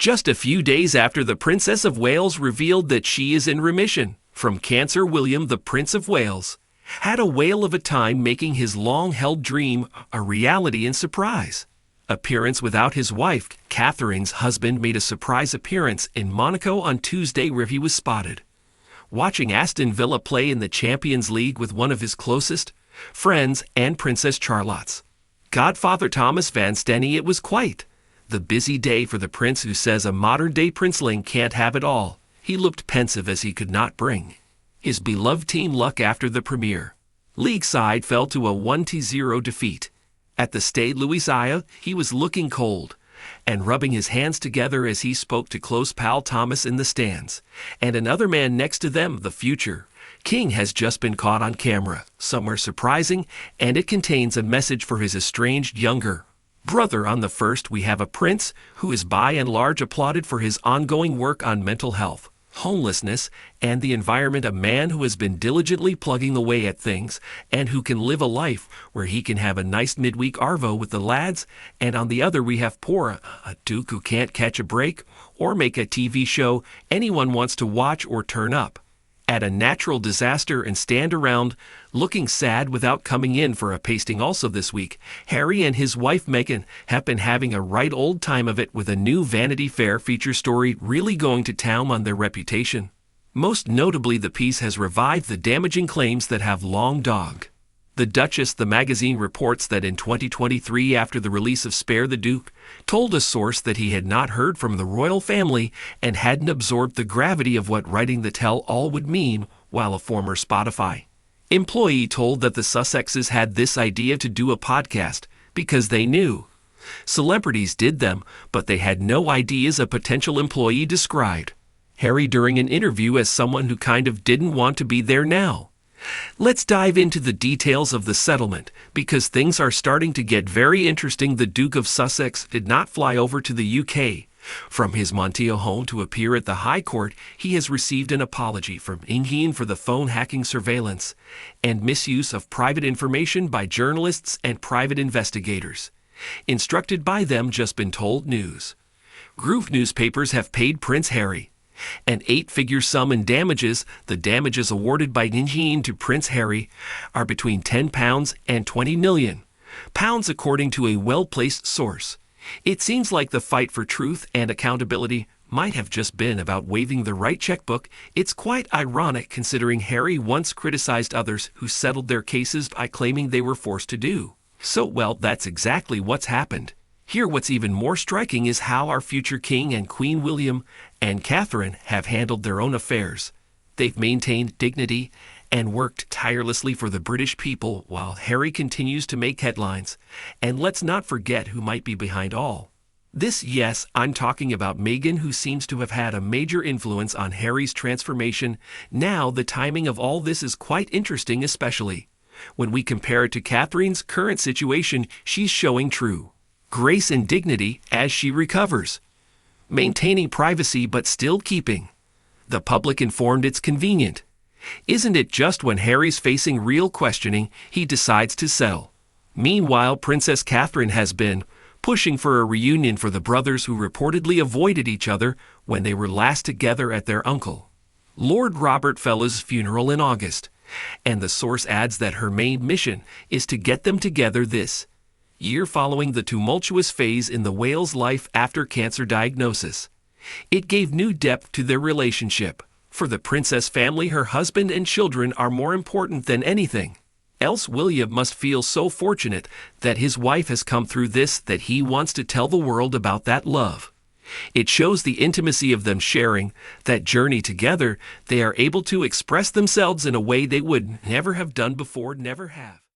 Just a few days after the Princess of Wales revealed that she is in remission from cancer, William, the Prince of Wales, had a whale of a time making his long-held dream a reality in surprise. Appearance without his wife, Catherine's husband made a surprise appearance in Monaco on Tuesday where he was spotted watching Aston Villa play in the Champions League with one of his closest friends and Princess Charlotte's godfather Thomas Van Stenny. It was quite the busy day for the prince, who says a modern-day princeling can't have it all. He looked pensive as he could not bring his beloved team luck after the Premier League side fell to a 1-0 defeat at the Stade Louis. He was looking cold and rubbing his hands together as he spoke to close pal Thomas in the stands, and another man next to them. The future king has just been caught on camera somewhere surprising, and it contains a message for his estranged younger brother. On the first, we have a prince who is by and large applauded for his ongoing work on mental health, homelessness, and the environment. A man who has been diligently plugging away at things and who can live a life where he can have a nice midweek arvo with the lads. And on the other, we have poor, a duke who can't catch a break or make a TV show anyone wants to watch or turn up at a natural disaster and stand around looking sad without coming in for a pasting. Also this week, Harry and his wife Meghan have been having a right old time of it with a new Vanity Fair feature story really going to town on their reputation. Most notably, the piece has revived the damaging claims that have long dogged the Duchess. The magazine reports that in 2023, after the release of Spare the Duke, told a source that he had not heard from the royal family and hadn't absorbed the gravity of what writing the tell-all would mean, while a former Spotify employee told that the Sussexes had this idea to do a podcast because they knew celebrities did them, but they had no ideas. A potential employee described Harry during an interview as someone who kind of didn't want to be there now. Let's dive into the details of the settlement, because things are starting to get very interesting. The Duke of Sussex did not fly over to the UK from his Montiel home to appear at the High Court. He has received an apology from England for the phone hacking, surveillance, and misuse of private information by journalists and private investigators, instructed by them. Just been told news group newspapers have paid Prince Harry an 8-figure sum in damages. The damages awarded by England to Prince Harry are between £10 and £20 million, according to a well-placed source. It seems like the fight for truth and accountability might have just been about waving the right checkbook. It's quite ironic considering Harry once criticized others who settled their cases by claiming they were forced to do so. Well, that's exactly what's happened here. What's even more striking is how our future king and queen William and Catherine have handled their own affairs. They've maintained dignity and worked tirelessly for the British people, while Harry continues to make headlines. And let's not forget who might be behind all this. Yes, I'm talking about Meghan, who seems to have had a major influence on Harry's transformation. Now, the timing of all this is quite interesting, especially when we compare it to Catherine's current situation. She's showing true grace and dignity as she recovers, maintaining privacy but still keeping the public informed. It's convenient, isn't it? Just when Harry's facing real questioning, he decides to settle. Meanwhile, Princess Catherine has been pushing for a reunion for the brothers who reportedly avoided each other when they were last together at their uncle Lord Robert Fella's funeral in August. And the source adds that her main mission is to get them together this year following the tumultuous phase in the Wales' life after cancer diagnosis. It gave new depth to their relationship. For the princess family, her husband and children are more important than anything else. William must feel so fortunate that his wife has come through this that he wants to tell the world about that love. It shows the intimacy of them sharing that journey together. They are able to express themselves in a way they would never have done before, never have.